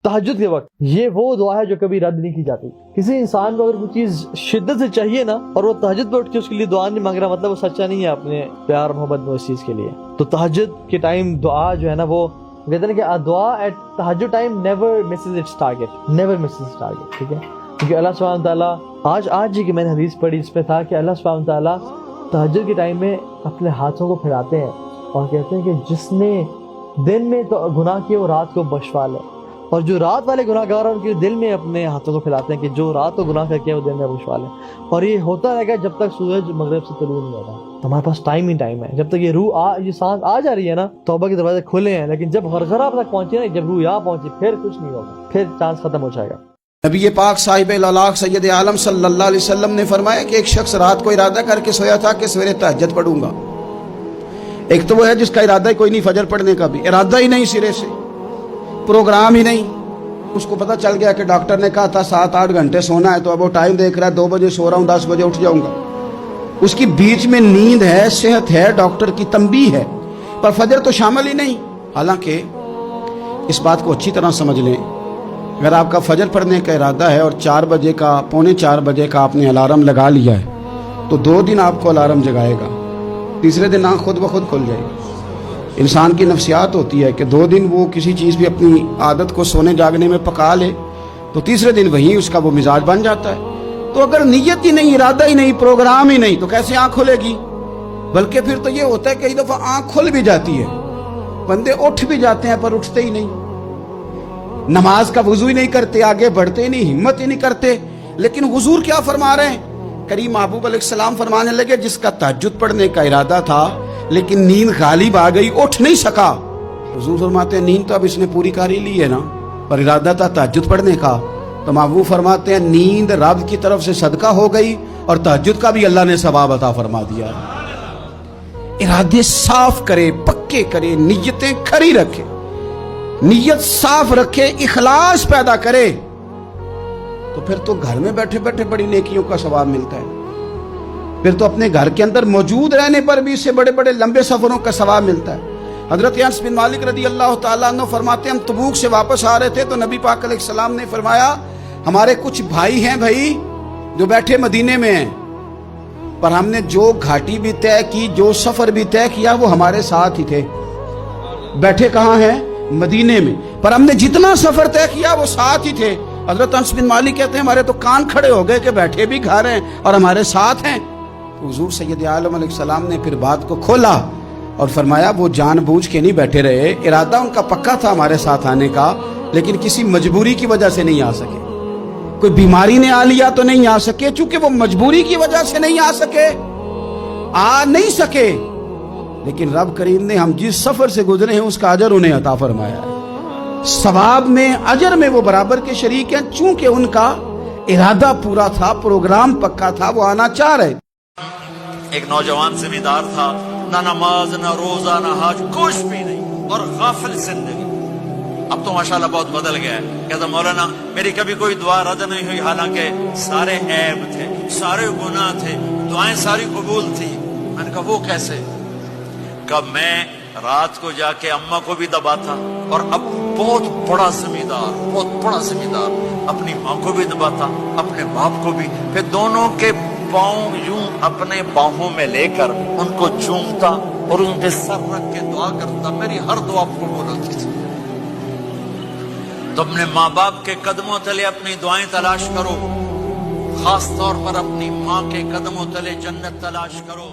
تہجد کے وقت یہ وہ دعا ہے جو کبھی رد نہیں کی جاتی. کسی انسان کو اگر کوئی چیز شدت سے چاہیے نا اور وہ تہجد پہ اٹھ کے اس کے لیے دعا نہیں مانگ رہا, مطلب وہ سچا نہیں ہے اپنے پیار محبت میں اس چیز کے لیے. تو تہجد کے ٹائم دعا جو ہے نا وہ کہتے ہیں کہ دعا ایٹ تہجد time never Mrs its target, never Mrs its target. ٹھیک ہے, کیونکہ اللہ سبحانہ تعالیٰ آج جی کہ میں نے حدیث پڑھی اس پہ تھا کہ اللہ سبحانہ تعالیٰ تہجد کے ٹائم میں اپنے ہاتھوں کو پھیلاتے ہیں اور کہتے ہیں کہ جس نے دن میں تو گناہ کیے وہ رات کو بخشوا لے, اور جو رات والے گناہ گار ہیں ان کے دل میں اپنے ہاتھوں کو پھیلاتے ہیں کہ جو رات کو گناہ کر کے وہ دن میں بخشوا لے. اور یہ ہوتا رہے گا جب تک سورج مغرب سے طلوع نہیں ہوتا. تو ہمارے پاس ٹائم ہی ٹائم ہے, جب تک یہ روح یہ سانس آ جا رہی ہے نا توبہ کے دروازے کھلے ہیں, لیکن جب غرغرہ تک پہنچے نا, جب روح یہاں پہنچی پھر کچھ نہیں ہوگا, پھر چانس ختم ہو جائے گا. نبی پاک صاحب الالاق سید عالم صلی اللہ علیہ وسلم نے فرمایا کہ ایک شخص رات کو ارادہ کر کے سویا تھا کہ سویرے تہجد پڑھوں گا. ایک تو وہ ہے جس کا ارادہ ہی کوئی نہیں, فجر پڑھنے کا بھی ارادہ ہی نہیں, سرے سے پروگرام ہی نہیں. اس کو پتہ چل گیا کہ ڈاکٹر نے کہا تھا 7-8 گھنٹے سونا ہے, تو اب وہ ٹائم دیکھ رہا ہے 2 بجے سو رہا ہوں, 10 بجے اٹھ جاؤں گا. اس کی بیچ میں نیند ہے, صحت ہے, ڈاکٹر کی تنبیہ ہے, پر فجر تو شامل ہی نہیں. حالانکہ اس بات کو اچھی طرح سمجھ لیں, اگر آپ کا فجر پڑھنے کا ارادہ ہے اور 4 بجے کا 3:45 بجے کا آپ نے الارم لگا لیا ہے, تو 2 دن آپ کو الارم جگائے گا, تیسرے دن آنکھ خود بخود کھل جائے گی. انسان کی نفسیات ہوتی ہے کہ 2 دن وہ کسی چیز بھی اپنی عادت کو سونے جاگنے میں پکا لے تو تیسرے دن وہی اس کا وہ مزاج بن جاتا ہے. تو اگر نیت ہی نہیں, ارادہ ہی نہیں, پروگرام ہی نہیں, تو کیسے آنکھ کھلے گی؟ بلکہ پھر تو یہ ہوتا ہے کئی دفعہ آنکھ کھل بھی جاتی ہے, بندے اٹھ بھی جاتے ہیں پر اٹھتے ہی نہیں, نماز کا وضو ہی نہیں کرتے, آگے بڑھتے ہی نہیں, ہمت ہی نہیں کرتے. لیکن حضور کیا فرما رہے ہیں؟ کریم محبوب علیہ السلام فرمانے لگے جس کا تہجد پڑھنے کا ارادہ تھا لیکن نیند غالب آ گئی, اٹھ نہیں سکا. حضور فرماتے ہیں نیند تو اب اس نے پوری کر ہی لی ہے نا, پر ارادہ تھا تہجد پڑھنے کا. تو محبوب فرماتے ہیں نیند رب کی طرف سے صدقہ ہو گئی اور تہجد کا بھی اللہ نے ثواب عطا فرما دیا. ارادے صاف کرے, پکے کرے, نیتیں کھری رکھے, نیت صاف رکھے, اخلاص پیدا کرے, تو پھر تو گھر میں بیٹھے بیٹھے بڑی نیکیوں کا ثواب ملتا ہے. پھر تو اپنے گھر کے اندر موجود رہنے پر بھی اس سے بڑے بڑے لمبے سفروں کا ثواب ملتا ہے. حضرت انس بن مالک رضی اللہ تعالیٰ عنہ فرماتے ہیں ہم تبوک سے واپس آ رہے تھے تو نبی پاک علیہ السلام نے فرمایا ہمارے کچھ بھائی ہیں بھائی جو بیٹھے مدینے میں ہیں, پر ہم نے جو گھاٹی بھی طے کی, جو سفر بھی طے کیا, وہ ہمارے ساتھ ہی تھے. بیٹھے کہاں ہیں؟ مدینے میں, پر ہم نے جتنا سفر طے کیا وہ ساتھ ہی تھے. حضرت انس بن مالک کہتے ہیں ہمارے تو کان کھڑے ہو گئے کہ بیٹھے بھی گھر ہیں اور ہمارے ساتھ ہیں. حضور سید عالم علیہ السلام نے پھر بات کو کھولا اور فرمایا وہ جان بوجھ کے نہیں بیٹھے رہے, ارادہ ان کا پکا تھا ہمارے ساتھ آنے کا, لیکن کسی مجبوری کی وجہ سے نہیں آ سکے. کوئی بیماری نے آ لیا تو نہیں آ سکے, چونکہ وہ مجبوری کی وجہ سے نہیں آ سکے, آ نہیں سکے. لیکن رب کریم نے ہم جس سفر سے گزرے ہیں اس کا اجر انہیں عطا فرمایا ہے. ثواب میں, اجر میں وہ برابر کے شریک ہیں, چونکہ ان کا ارادہ پورا تھا, پروگرام پکا تھا, وہ آنا چاہ رہے. ایک نوجوان زمیندار تھا, نہ نماز نہ روزہ نہ حج, کچھ بھی نہیں, اور غافل زندگی. اب تو ماشاءاللہ بہت بدل گیا ہے. کہتا مولانا میری کبھی کوئی دعا رد نہیں ہوئی, حالانکہ سارے عیب تھے, سارے گناہ تھے, دعائیں ساری قبول تھی. میں نے کہا وہ کیسے؟ کہ میں رات کو جا کے اماں کو بھی دباتا, اور اب بہت بڑا زمیندار اپنی ماں کو بھی دباتا, اپنے باپ کو بھی, پھر دونوں کے پاؤں یوں اپنے باہوں میں لے کر ان کو چومتا اور ان پہ سر رکھ کے دعا کرتا. میری ہر دعا قبول ہوتی تھی. تو اپنے ماں باپ کے قدموں تلے اپنی دعائیں تلاش کرو, خاص طور پر اپنی ماں کے قدموں تلے جنت تلاش کرو.